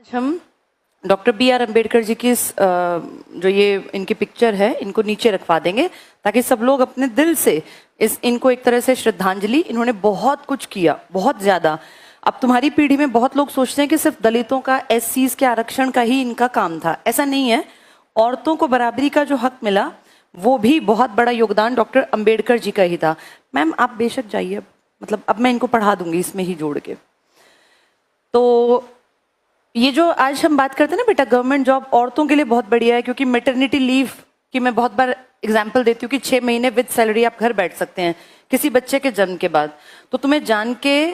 आज हम doctor B are Ambedkar ji की जो ये इनकी पिक्चर है इनको नीचे रखवा देंगे ताकि सब लोग अपने दिल से इनको एक तरह से श्रद्धांजलि। इन्होंने बहुत कुछ किया, बहुत ज्यादा। अब तुम्हारी पीढ़ी में बहुत लोग सोचते हैं कि सिर्फ दलितों का, एससीज के आरक्षण का ही इनका काम था। ऐसा नहीं है। औरतों को बराबरी का जो हक मिला वो भी बहुत बड़ा योगदान डॉक्टर अम्बेडकर जी का ही था। मैम आप बेशक जाइए, मतलब अब मैं इनको पढ़ा दूंगी इसमें ही जोड़ के। तो ये जो आज हम बात करते हैं ना बेटा, गवर्नमेंट जॉब औरतों के लिए बहुत बढ़िया है, क्योंकि मैटरनिटी लीव की मैं बहुत बार एग्जांपल देती हूँ कि 6 महीने विद सैलरी आप घर बैठ सकते हैं किसी बच्चे के जन्म के बाद। तो तुम्हें जान के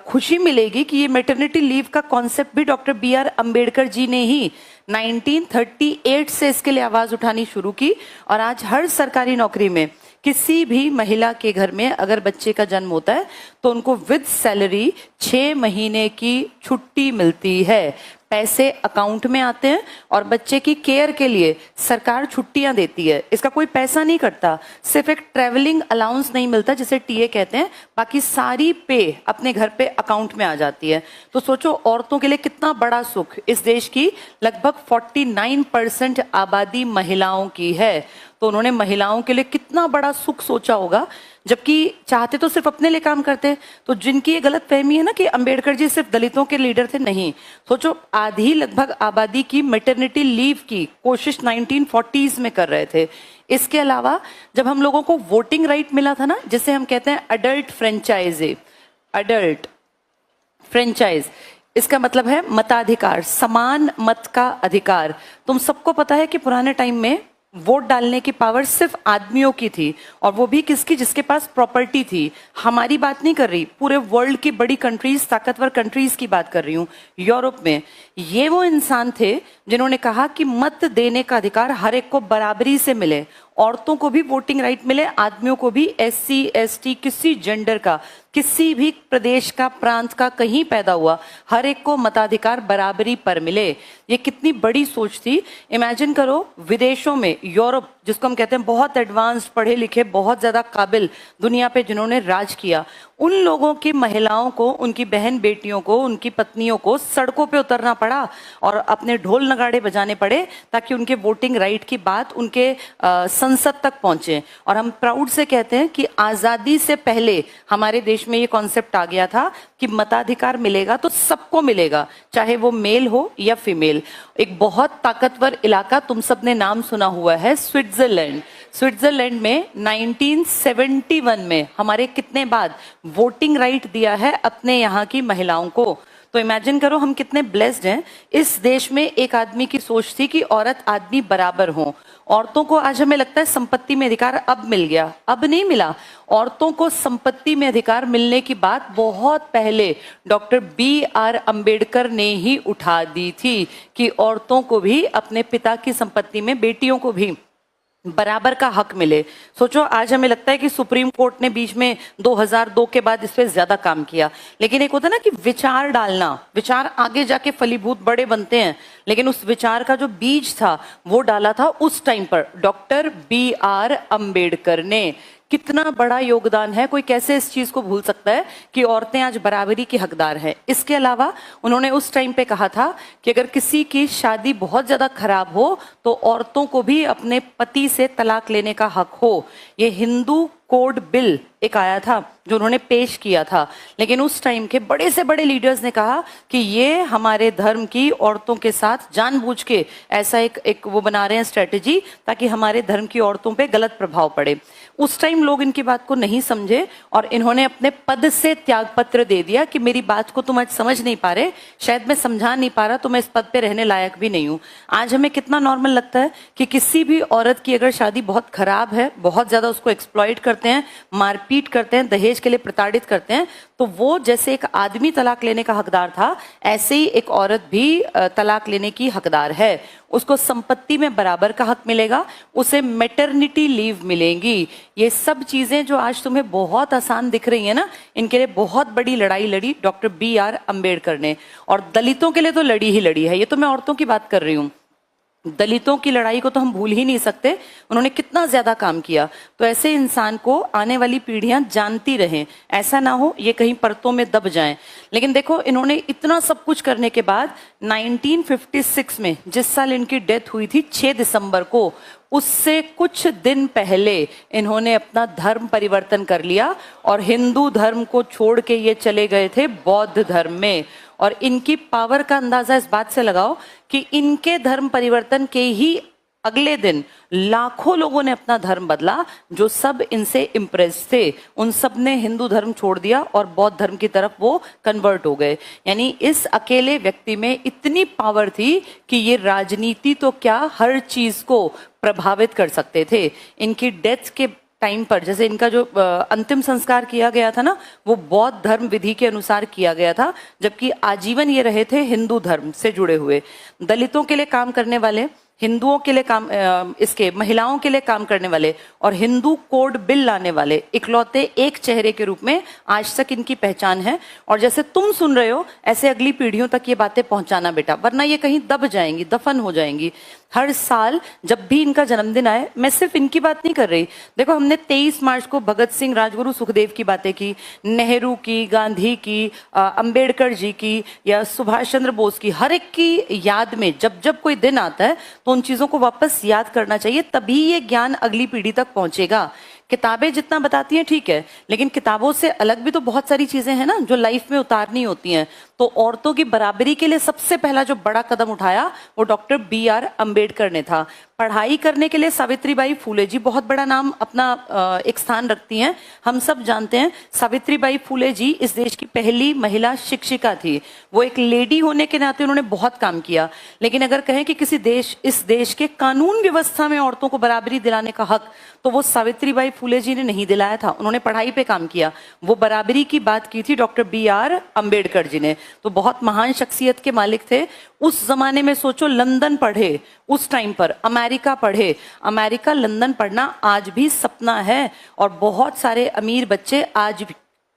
खुशी मिलेगी कि ये मैटरनिटी लीव का कॉन्सेप्ट भी doctor B are Ambedkar ji ने ही 1938 से इसके लिए आवाज उठानी शुरू की। और आज हर सरकारी नौकरी में किसी भी महिला के घर में अगर बच्चे का जन्म होता है तो उनको विद सैलरी 6 महीने की छुट्टी मिलती है। पैसे अकाउंट में आते हैं और बच्चे की केयर के लिए सरकार छुट्टियां देती है। इसका कोई पैसा नहीं कटता, सिर्फ एक ट्रेवलिंग अलाउंस नहीं मिलता जिसे टीए कहते हैं, बाकी सारी पे अपने घर पे अकाउंट में आ जाती है। तो सोचो औरतों के लिए कितना बड़ा सुख। इस देश की लगभग 49% आबादी महिलाओं की है, तो उन्होंने महिलाओं के लिए कितना बड़ा सुख सोचा होगा, जबकि चाहते तो सिर्फ अपने लिए काम करते। तो जिनकी ये गलत फहमी है ना कि अंबेडकर जी सिर्फ दलितों के लीडर थे, नहीं। सोचो आधी लगभग आबादी की मैटरनिटी लीव की कोशिश 1940s में कर रहे थे। इसके अलावा जब हम लोगों को वोटिंग राइट मिला था ना, जिसे हम कहते हैं अडल्ट फ्रेंचाइज, इसका मतलब है मताधिकार, समान मत का अधिकार। तुम सबको पता है कि पुराने टाइम में वोट डालने की पावर सिर्फ आदमियों की थी, और वो भी किसकी? जिसके पास प्रॉपर्टी थी। हमारी बात नहीं कर रही, पूरे वर्ल्ड की बड़ी कंट्रीज, ताकतवर कंट्रीज की बात कर रही हूँ। यूरोप में ये वो इंसान थे जिन्होंने कहा कि मत देने का अधिकार हर एक को बराबरी से मिले, औरतों को भी वोटिंग राइट मिले, आदमियों को भी, एससी एसटी किसी जेंडर का, किसी भी प्रदेश का, प्रांत का, कहीं पैदा हुआ, हर एक को मताधिकार बराबरी पर मिले। ये कितनी बड़ी सोच थी। इमेजिन करो विदेशों में, यूरोप जिसको हम कहते हैं बहुत एडवांस्ड, पढ़े लिखे, बहुत ज्यादा काबिल दुनिया पे जिन्होंने राज किया, उन लोगों की महिलाओं को, उनकी बहन बेटियों को, उनकी पत्नियों को सड़कों पे उतरना पड़ा और अपने ढोल नगाड़े बजाने पड़े ताकि उनके वोटिंग राइट की बात उनके संसद तक पहुंचे। और हम प्राउड से कहते हैं कि आजादी से पहले हमारे देश में ये कॉन्सेप्ट आ गया था कि मताधिकार मिलेगा तो सबको मिलेगा, चाहे वो मेल हो या फीमेल। एक बहुत ताकतवर इलाका तुम सबने नाम सुना हुआ है, स्विट्जरलैंड में 1971 में हमारे कितने बाद वोटिंग राइट दिया है अपने यहाँ की महिलाओं को। तो इमेजिन करो हम कितने ब्लेस्ड हैं। इस देश में एक आदमी की सोच थी कि औरत आदमी बराबर हो। औरतों को आज हमें लगता है संपत्ति में अधिकार अब मिल गया, अब नहीं मिला। औरतों को संपत्ति में अधिकार मिलने की बात बहुत पहले डॉक्टर बी आर अम्बेडकर ने ही उठा दी थी कि औरतों को भी अपने पिता की संपत्ति में, बेटियों को भी बराबर का हक मिले। सोचो आज हमें लगता है कि सुप्रीम कोर्ट ने बीच में 2002 के बाद इस पे ज्यादा काम किया, लेकिन एक होता है ना कि विचार डालना, विचार आगे जाके फलीभूत बड़े बनते हैं, लेकिन उस विचार का जो बीज था वो डाला था उस टाइम पर डॉक्टर बी आर अम्बेडकर ने। कितना बड़ा योगदान है, कोई कैसे इस चीज को भूल सकता है कि औरतें आज बराबरी की हकदार हैं। इसके अलावा उन्होंने उस टाइम पे कहा था कि अगर किसी की शादी बहुत ज्यादा खराब हो तो औरतों को भी अपने पति से तलाक लेने का हक हो। ये हिंदू कोड बिल एक आया था जो उन्होंने पेश किया था, लेकिन उस टाइम के बड़े से बड़े लीडर्स ने कहा कि ये हमारे धर्म की औरतों के साथ जानबूझ के ऐसा एक वो बना रहे हैं स्ट्रेटेजी ताकि हमारे धर्म की औरतों पे गलत प्रभाव पड़े। उस टाइम लोग इनकी बात को नहीं समझे और इन्होंने अपने पद से त्याग पत्र दे दिया कि मेरी बात को तुम आज समझ नहीं पा रहे, शायद मैं समझा नहीं पा रहा, तो मैं इस पद पे रहने लायक भी नहीं हूँ। आज हमें कितना नॉर्मल लगता है कि किसी भी औरत की अगर शादी बहुत खराब है, बहुत ज्यादा उसको एक्सप्लॉइट करते हैं, मारपीट करते हैं, दहेज के लिए प्रताड़ित करते हैं, तो वो जैसे एक आदमी तलाक लेने का हकदार था, ऐसे ही एक औरत भी तलाक लेने की हकदार है। उसको संपत्ति में बराबर का हक मिलेगा, उसे मैटरनिटी लीव मिलेगी। ये सब चीजें जो आज तुम्हें बहुत आसान दिख रही है ना, इनके लिए बहुत बड़ी लड़ाई लड़ी डॉक्टर बी आर अम्बेडकर ने, और दलितों के लिए तो लड़ी ही लड़ी है। ये तो मैं औरतों की बात कर रही हूँ। दलितों की लड़ाई को तो हम भूल ही नहीं सकते, उन्होंने कितना ज्यादा काम किया। तो ऐसे इंसान को आने वाली पीढ़ियां जानती रहें, ऐसा ना हो ये कहीं परतों में दब जाएं। लेकिन देखो, इन्होंने इतना सब कुछ करने के बाद 1956 में, जिस साल इनकी डेथ हुई थी 6 दिसंबर को, उससे कुछ दिन पहले इन्होंने अपना धर्म परिवर्तन कर लिया और हिंदू धर्म को छोड़ के ये चले गए थे बौद्ध धर्म में। और इनकी पावर का अंदाजा इस बात से लगाओ कि इनके धर्म परिवर्तन के ही अगले दिन लाखों लोगों ने अपना धर्म बदला, जो सब इनसे इम्प्रेस थे। उन सब ने हिंदू धर्म छोड़ दिया और बौद्ध धर्म की तरफ वो कन्वर्ट हो गए। यानी इस अकेले व्यक्ति में इतनी पावर थी कि ये राजनीति तो क्या, हर चीज को प्रभावित कर सकते थे। इनकी डेथ के टाइम पर, जैसे इनका जो अंतिम संस्कार किया गया था ना, वो बौद्ध धर्म विधि के अनुसार किया गया था, जबकि आजीवन ये रहे थे हिंदू धर्म से जुड़े हुए। दलितों के लिए काम करने वाले, हिंदुओं के लिए काम, इसके महिलाओं के लिए काम करने वाले और हिंदू कोड बिल लाने वाले इकलौते एक चेहरे के रूप में आज तक इनकी पहचान है। और जैसे तुम सुन रहे हो, ऐसे अगली पीढ़ियों तक ये बातें पहुंचाना बेटा, वरना ये कहीं दब जाएंगी, दफन हो जाएंगी। हर साल जब भी इनका जन्मदिन आए, मैं सिर्फ इनकी बात नहीं कर रही, देखो हमने 23 मार्च को भगत सिंह, राजगुरु, सुखदेव की बातें की, नेहरू की, गांधी की, अंबेडकर जी की या सुभाष चंद्र बोस की, हर एक की याद में जब जब कोई दिन आता है तो उन चीजों को वापस याद करना चाहिए, तभी ये ज्ञान अगली पीढ़ी तक पहुंचेगा। किताबें जितना बताती हैं ठीक है, लेकिन किताबों से अलग भी तो बहुत सारी चीजें हैं ना जो लाइफ में उतारनी होती हैं। तो औरतों की बराबरी के लिए सबसे पहला जो बड़ा कदम उठाया वो डॉक्टर B.R. अम्बेडकर ने था। पढ़ाई करने के लिए सावित्रीबाई फूले जी बहुत बड़ा नाम अपना एक स्थान रखती हैं। हम सब जानते हैं सावित्रीबाई फूले जी इस देश की पहली महिला शिक्षिका थी। वो एक लेडी होने के नाते उन्होंने बहुत काम किया। लेकिन अगर कहें कि किसी देश, इस देश के कानून व्यवस्था में औरतों को बराबरी दिलाने का हक, तो वो सावित्रीबाई फूले जी ने नहीं दिलाया था। उन्होंने पढ़ाई पे काम किया, वो बराबरी की बात की थी डॉक्टर B.R. अम्बेडकर जी ने। तो बहुत महान शख्सियत के मालिक थे। उस जमाने में सोचो, लंदन पढ़े उस टाइम पर, अमेरिका पढ़े, अमेरिका लंदन पढ़ना आज भी सपना है। और बहुत सारे अमीर बच्चे आज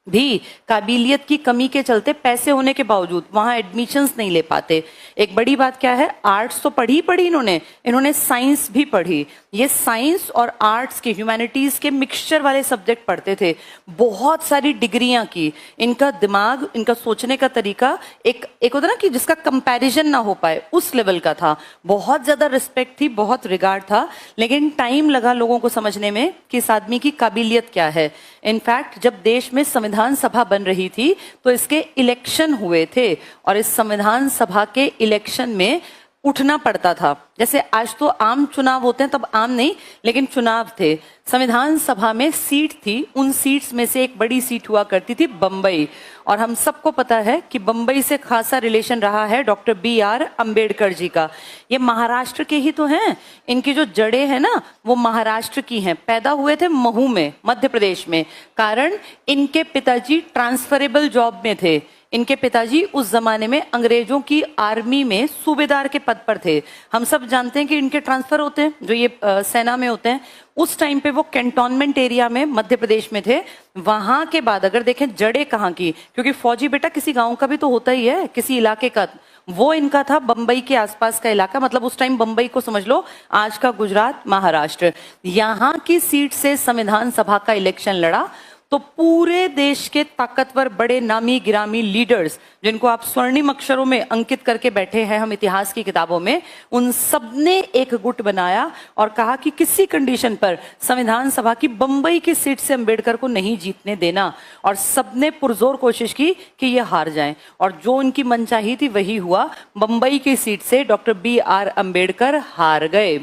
भी काबिलियत की कमी के चलते, पैसे होने के बावजूद वहां एडमिशंस नहीं ले पाते। एक बड़ी बात क्या है, आर्ट्स तो पढ़ी इन्होंने साइंस भी पढ़ी। ये साइंस और आर्ट्स के, ह्यूमैनिटीज के मिक्सचर वाले सब्जेक्ट पढ़ते थे, बहुत सारी डिग्रियां की। इनका दिमाग, इनका सोचने का तरीका एक होता ना कि जिसका कंपैरिजन ना हो पाए, उस लेवल का था। बहुत ज्यादा रिस्पेक्ट थी, बहुत रिगार्ड था, लेकिन टाइम लगा लोगों को समझने में कि इस आदमी की काबिलियत क्या है। इनफैक्ट जब देश में संविधान सभा बन रही थी तो इसके इलेक्शन हुए थे और इस संविधान सभा के इलेक्शन में उठना पड़ता था। जैसे आज तो आम चुनाव होते हैं, तब आम नहीं, लेकिन चुनाव थे। संविधान सभा में सीट थी, उन सीट्स में से एक बड़ी सीट हुआ करती थी बंबई। और हम सबको पता है कि बंबई से खासा रिलेशन रहा है डॉक्टर B.R. अम्बेडकर जी का। ये महाराष्ट्र के ही तो हैं, इनकी जो जड़ें हैं ना वो महाराष्ट्र की हैं। पैदा हुए थे महू में, मध्य प्रदेश में, कारण इनके पिताजी ट्रांसफरेबल जॉब में थे। इनके पिताजी उस जमाने में अंग्रेजों की आर्मी में सूबेदार के पद पर थे। हम सब जानते हैं कि इनके ट्रांसफर होते हैं, जो ये सेना में होते हैं। उस टाइम पे वो कैंटोनमेंट एरिया में मध्य प्रदेश में थे। वहां के बाद अगर देखें जड़ें कहाँ की, क्योंकि फौजी बेटा किसी गांव का भी तो होता ही है, किसी इलाके का, वो इनका था बंबई के आसपास का इलाका। मतलब उस टाइम बंबई को समझ लो आज का गुजरात, महाराष्ट्र। यहाँ की सीट से संविधान सभा का इलेक्शन लड़ा तो पूरे देश के ताकतवर, बड़े नामी गिरामी लीडर्स, जिनको आप स्वर्णिम अक्षरों में अंकित करके बैठे हैं हम इतिहास की किताबों में, उन सब ने एक गुट बनाया और कहा कि किसी कंडीशन पर संविधान सभा की बंबई की सीट से अंबेडकर को नहीं जीतने देना। और सबने पुरजोर कोशिश की कि ये हार जाएं, और जो उनकी मनचाही थी वही हुआ। बंबई की सीट से डॉक्टर B.R. अम्बेडकर हार गए।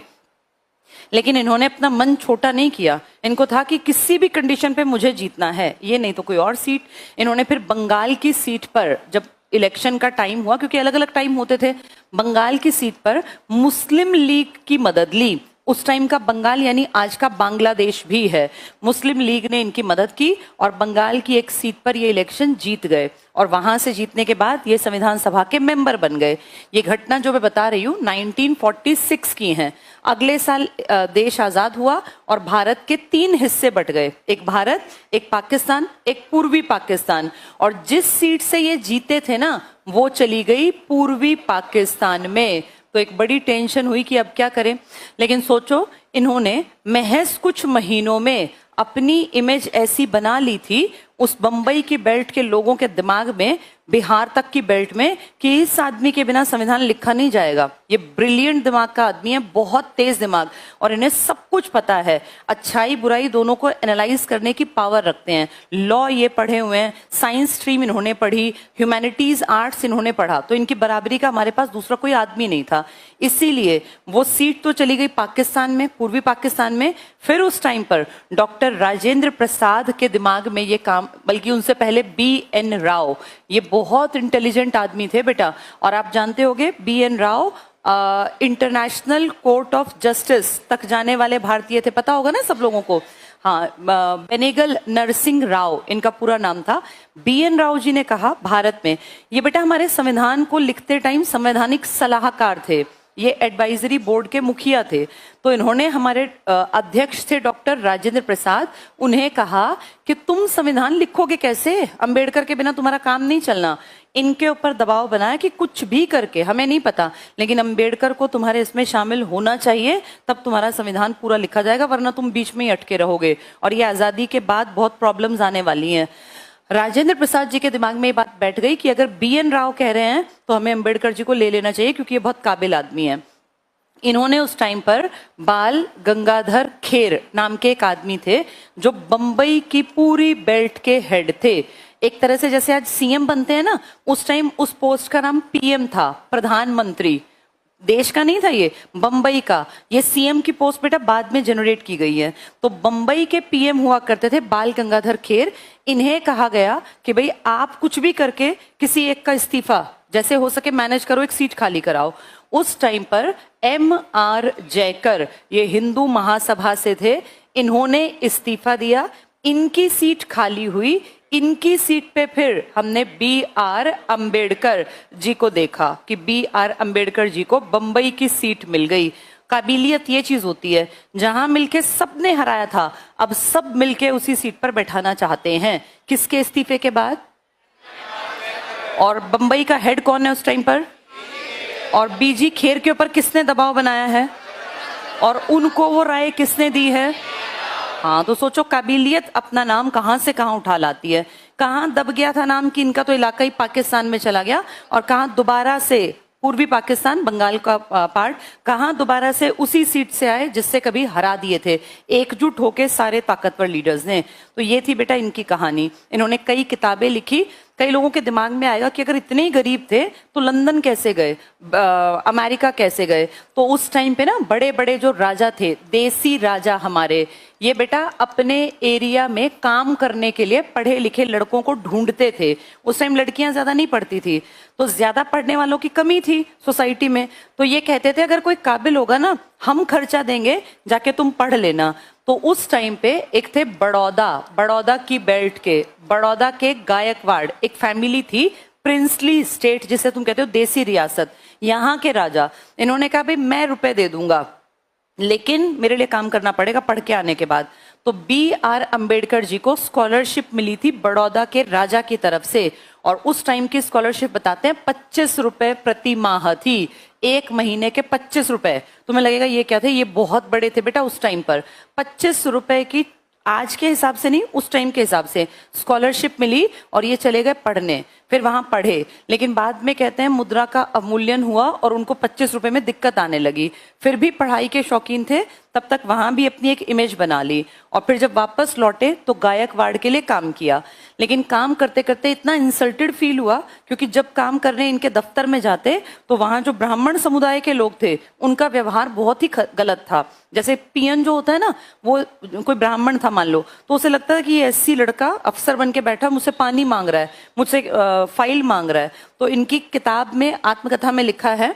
लेकिन इन्होंने अपना मन छोटा नहीं किया। इनको था कि किसी भी कंडीशन पे मुझे जीतना है, ये नहीं तो कोई और सीट। इन्होंने फिर बंगाल की सीट पर, जब इलेक्शन का टाइम हुआ, क्योंकि अलग अलग टाइम होते थे, बंगाल की सीट पर मुस्लिम लीग की मदद ली। उस टाइम का बंगाल यानी आज का बांग्लादेश भी है। मुस्लिम लीग ने इनकी मदद की और बंगाल की एक सीट पर ये इलेक्शन जीत गए। और वहां से जीतने के बाद ये संविधान सभा के मेंबर बन गए। ये घटना जो मैं बता रही हूँ 1946 की है। अगले साल देश आजाद हुआ और भारत के 3 हिस्से बट गए, एक भारत, एक पाकिस्तान, एक पूर्वी पाकिस्तान। और जिस सीट से ये जीते थे ना, वो चली गई पूर्वी पाकिस्तान में। तो तो एक बड़ी टेंशन हुई कि अब क्या करें। लेकिन सोचो, इन्होंने महज कुछ महीनों में अपनी इमेज ऐसी बना ली थी उस बंबई की बेल्ट के लोगों के दिमाग में, बिहार तक की बेल्ट में, कि इस आदमी के बिना संविधान लिखा नहीं जाएगा। ये ब्रिलियंट दिमाग का आदमी है, बहुत तेज दिमाग, और इन्हें सब कुछ पता है। अच्छाई बुराई दोनों को एनालाइज करने की पावर रखते हैं। लॉ ये पढ़े हुए हैं, साइंस स्ट्रीम इन्होंने पढ़ी, ह्यूमैनिटीज आर्ट्स इन्होंने पढ़ा, तो इनकी बराबरी का हमारे पास दूसरा कोई आदमी नहीं था। इसीलिए वो सीट तो चली गई पाकिस्तान में, पूर्वी पाकिस्तान में। फिर उस टाइम पर डॉक्टर राजेंद्र प्रसाद के दिमाग में ये काम, बल्कि उनसे पहले BN राव, ये बहुत इंटेलिजेंट आदमी थे बेटा। और आप जानते होंगे BN Rao international court of justice तक जाने वाले भारतीय थे, पता होगा ना सब लोगों को। हाँ, बेनेगल नरसिंह राव इनका पूरा नाम था। BN राव जी ने कहा भारत में, ये बेटा हमारे संविधान को लिखते टाइम संवैधानिक सलाहकार थे, ये एडवाइजरी बोर्ड के मुखिया थे। तो इन्होंने, हमारे अध्यक्ष थे डॉक्टर राजेंद्र प्रसाद, उन्हें कहा कि तुम संविधान लिखोगे कैसे, अंबेडकर के बिना तुम्हारा काम नहीं चलना। इनके ऊपर दबाव बनाया कि कुछ भी करके, हमें नहीं पता, लेकिन अंबेडकर को तुम्हारे इसमें शामिल होना चाहिए, तब तुम्हारा संविधान पूरा लिखा जाएगा, वरना तुम बीच में ही अटके रहोगे। और ये आज़ादी के बाद बहुत प्रॉब्लम्स आने वाली हैं। राजेंद्र प्रसाद जी के दिमाग में ये बात बैठ गई कि अगर BN राव कह रहे हैं तो हमें अंबेडकर जी को ले लेना चाहिए, क्योंकि ये बहुत काबिल आदमी है। इन्होंने उस टाइम पर बाल गंगाधर खेर नाम के एक आदमी थे, जो बंबई की पूरी बेल्ट के हेड थे। एक तरह से जैसे आज CM बनते हैं ना, उस टाइम उस पोस्ट का नाम PM था, प्रधानमंत्री। देश का नहीं था ये, बंबई का। ये CM की पोस्ट बेटा बाद में जनरेट की गई है। तो बंबई के PM हुआ करते थे बाल गंगाधर खेर। इन्हें कहा गया कि भाई आप कुछ भी करके किसी एक का इस्तीफा जैसे हो सके मैनेज करो, एक सीट खाली कराओ। उस टाइम पर MR जयकर, ये हिंदू महासभा से थे, इन्होंने इस्तीफा दिया, इनकी सीट खाली हुई। इनकी सीट पे फिर हमने BR अम्बेडकर जी को देखा कि BR अम्बेडकर जी को बंबई की सीट मिल गई। काबिलियत ये चीज होती है, जहां मिलके सबने हराया था, अब सब मिलके उसी सीट पर बैठाना चाहते हैं। किसके इस्तीफे के बाद? और बंबई का हेड कौन है उस टाइम पर? और BG खेर के ऊपर किसने दबाव बनाया है, और उनको वो राय किसने दी है? हाँ, तो सोचो काबिलियत अपना नाम कहाँ से कहाँ उठा लाती है। कहाँ दब गया था नाम कि इनका तो इलाका ही पाकिस्तान में चला गया, और कहाँ दोबारा से पूर्वी पाकिस्तान, बंगाल का पार्ट, कहाँ दोबारा से उसी सीट से आए जिससे कभी हरा दिए थे, एकजुट होके सारे ताकतवर लीडर्स ने। तो ये थी बेटा इनकी कहानी। इन्होंने कई किताबें लिखी। कई लोगों के दिमाग में आएगा कि अगर इतने ही गरीब थे तो लंदन कैसे गए, अमेरिका कैसे गए। तो उस टाइम पे ना बड़े बड़े जो राजा थे, देसी राजा हमारे, ये बेटा अपने एरिया में काम करने के लिए पढ़े लिखे लड़कों को ढूंढते थे। उस टाइम लड़कियां ज्यादा नहीं पढ़ती थी, तो ज्यादा पढ़ने वालों की कमी थी सोसाइटी में। तो ये कहते थे अगर कोई काबिल होगा ना, हम खर्चा देंगे, जाके तुम पढ़ लेना। तो उस टाइम पे एक थे बड़ौदा की बेल्ट के, बड़ौदा के गायकवाड़, एक फैमिली थी, प्रिंसली स्टेट जिसे तुम कहते हो देसी रियासत, यहाँ के राजा। इन्होंने कहा भाई मैं रुपए दे दूंगा, लेकिन मेरे लिए काम करना पड़ेगा पढ़ के आने के बाद। तो BR अम्बेडकर जी को स्कॉलरशिप मिली थी बड़ौदा के राजा की तरफ से, और उस टाइम की स्कॉलरशिप बताते हैं 25 रुपए प्रति माह थी। एक महीने के 25 रुपए। तुम्हें लगेगा ये क्या थे, ये बहुत बड़े थे बेटा उस टाइम पर। 25 रुपए की, आज के हिसाब से नहीं, उस टाइम के हिसाब से स्कॉलरशिप मिली, और ये चले गए पढ़ने। फिर वहां पढ़े, लेकिन बाद में कहते हैं मुद्रा का अवमूल्यन हुआ और उनको 25 रुपए में दिक्कत आने लगी। फिर भी पढ़ाई के शौकीन थे, तब तक वहां भी अपनी एक इमेज बना ली, और फिर जब वापस लौटे तो गायकवाड़ के लिए काम किया। लेकिन काम करते करते इतना इंसल्टेड फील हुआ, क्योंकि जब काम करने इनके दफ्तर में जाते तो वहां जो ब्राह्मण समुदाय के लोग थे उनका व्यवहार बहुत ही गलत था। जैसे पीएन जो होता है ना, वो कोई ब्राह्मण था मान लो, तो उसे लगता है कि ये SC लड़का अफसर बन के बैठा, मुझसे पानी मांग रहा है, मुझसे फाइल मांग रहा है। तो इनकी किताब में, आत्मकथा में लिखा है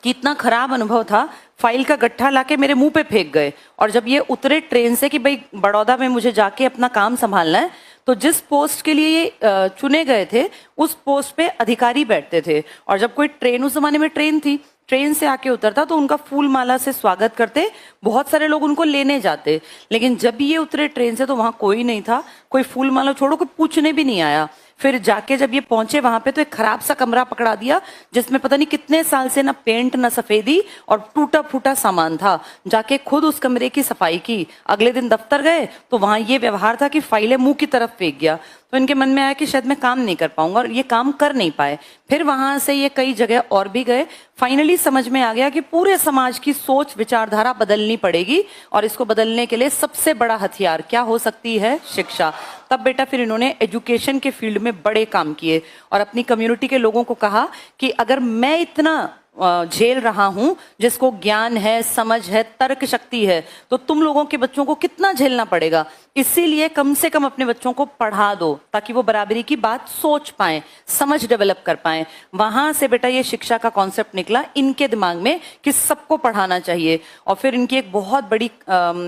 कि इतना खराब अनुभव था, फाइल का गट्ठा लाके मेरे मुंह पे फेंक गए। और जब ये उतरे ट्रेन से कि भाई बड़ौदा में मुझे जाके अपना काम संभालना है, तो जिस पोस्ट के लिए ये चुने गए थे उस पोस्ट पे अधिकारी बैठते थे। और जब कोई ट्रेन, उस जमाने में ट्रेन थी, ट्रेन से आके उतरता तो उनका फूल माला से स्वागत करते, बहुत सारे लोग उनको लेने जाते। लेकिन जब ये उतरे ट्रेन से तो वहां कोई नहीं था, कोई फूल माला छोड़ो, कोई पूछने भी नहीं आया। फिर जाके जब ये पहुंचे वहां पे तो एक खराब सा कमरा पकड़ा दिया जिसमें पता नहीं कितने साल से ना पेंट ना सफेदी और टूटा फूटा सामान था। जाके खुद उस कमरे की सफाई की। अगले दिन दफ्तर गए तो वहां ये व्यवहार था कि फाइलें मुंह की तरफ फेंक गया। तो इनके मन में आया कि शायद मैं काम नहीं कर पाऊंगा, और ये काम कर नहीं पाए। फिर वहां से ये कई जगह और भी गए। फाइनली समझ में आ गया कि पूरे समाज की सोच विचारधारा बदलनी पड़ेगी, और इसको बदलने के लिए सबसे बड़ा हथियार क्या हो सकती है? शिक्षा। तब बेटा फिर इन्होंने एजुकेशन के फील्ड में बड़े काम किए और अपनी कम्युनिटी के लोगों को कहा कि अगर मैं इतना झेल रहा हूं, जिसको ज्ञान है, समझ है, तर्क शक्ति है, तो तुम लोगों के बच्चों को कितना झेलना पड़ेगा। इसीलिए कम से कम अपने बच्चों को पढ़ा दो ताकि वो बराबरी की बात सोच पाए, समझ डेवलप कर पाए। वहां से बेटा ये शिक्षा का कॉन्सेप्ट निकला इनके दिमाग में कि सबको पढ़ाना चाहिए। और फिर इनकी एक बहुत बड़ी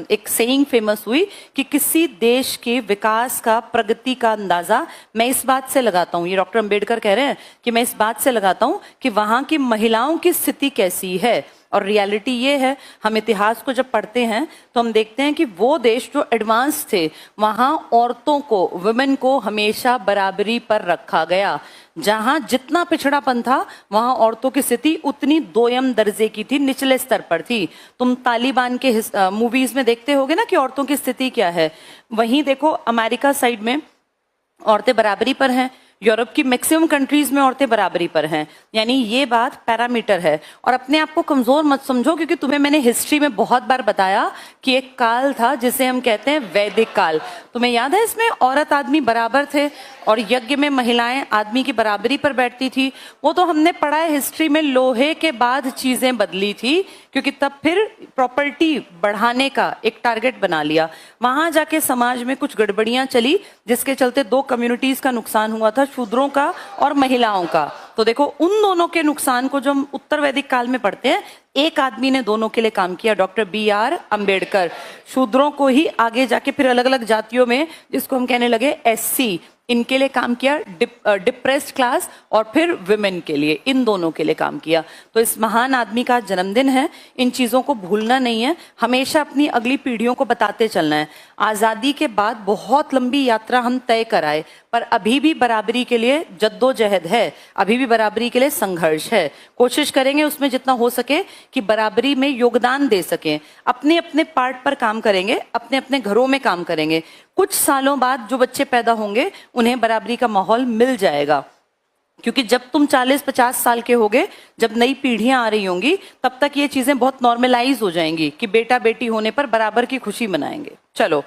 एक सेइंग फेमस हुई कि किसी देश के विकास का, प्रगति का अंदाजा मैं इस बात से लगाता हूं, ये डॉक्टर अंबेडकर कह रहे हैं कि मैं इस बात से लगाता हूं कि वहां की महिलाओं की स्थिति कैसी है। और रियलिटी ये है, हम इतिहास को जब पढ़ते हैं तो हम देखते हैं कि वो देश जो एडवांस थे वहां औरतों को, वुमेन को हमेशा बराबरी पर रखा गया। जहां जितना पिछड़ापन था वहां औरतों की स्थिति उतनी दोयम दर्जे की थी, निचले स्तर पर थी। तुम तालिबान के मूवीज में देखते होगे ना कि औरतों की स्थिति क्या है। वहीं देखो अमेरिका साइड में औरतें बराबरी पर हैं, यूरोप की मैक्सिमम कंट्रीज में औरतें बराबरी पर हैं। यानी ये बात पैरामीटर है। और अपने आप को कमजोर मत समझो, क्योंकि तुम्हें मैंने हिस्ट्री में बहुत बार बताया कि एक काल था जिसे हम कहते हैं वैदिक काल। तुम्हें याद है इसमें औरत आदमी बराबर थे और यज्ञ में महिलाएं आदमी की बराबरी पर बैठती थी। वो तो हमने पढ़ा है हिस्ट्री में, लोहे के बाद चीजें बदली थी, क्योंकि तब फिर प्रॉपर्टी बढ़ाने का एक टारगेट बना लिया। वहां जाके समाज में कुछ गड़बड़ियां चली जिसके चलते दो कम्युनिटीज का नुकसान हुआ था, शूद्रों का और महिलाओं का। तो देखो उन दोनों के नुकसान को जो हम उत्तर वैदिक काल में पढ़ते हैं, एक आदमी ने दोनों के लिए काम किया, डॉक्टर BR अम्बेडकर। शूद्रों को ही आगे जाके फिर अलग अलग जातियों में, जिसको हम कहने लगे SC, इनके लिए काम किया, डिप्रेस्ड क्लास, और फिर विमेन के लिए, इन दोनों के लिए काम किया। तो इस महान आदमी का जन्मदिन है, इन चीजों को भूलना नहीं है, हमेशा अपनी अगली पीढ़ियों को बताते चलना है। आजादी के बाद बहुत लंबी यात्रा हम तय कराए, पर अभी भी बराबरी के लिए जद्दोजहद है, अभी भी बराबरी के लिए संघर्ष है। कोशिश करेंगे उसमें जितना हो सके कि बराबरी में योगदान दे सकें। अपने अपने पार्ट पर काम करेंगे, अपने अपने घरों में काम करेंगे। कुछ सालों बाद जो बच्चे पैदा होंगे उन्हें बराबरी का माहौल मिल जाएगा, क्योंकि जब तुम 40-50 साल के होगे, जब नई पीढ़ियां आ रही होंगी, तब तक ये चीजें बहुत नॉर्मलाइज हो जाएंगी कि बेटा बेटी होने पर बराबर की खुशी मनाएंगे। चलो।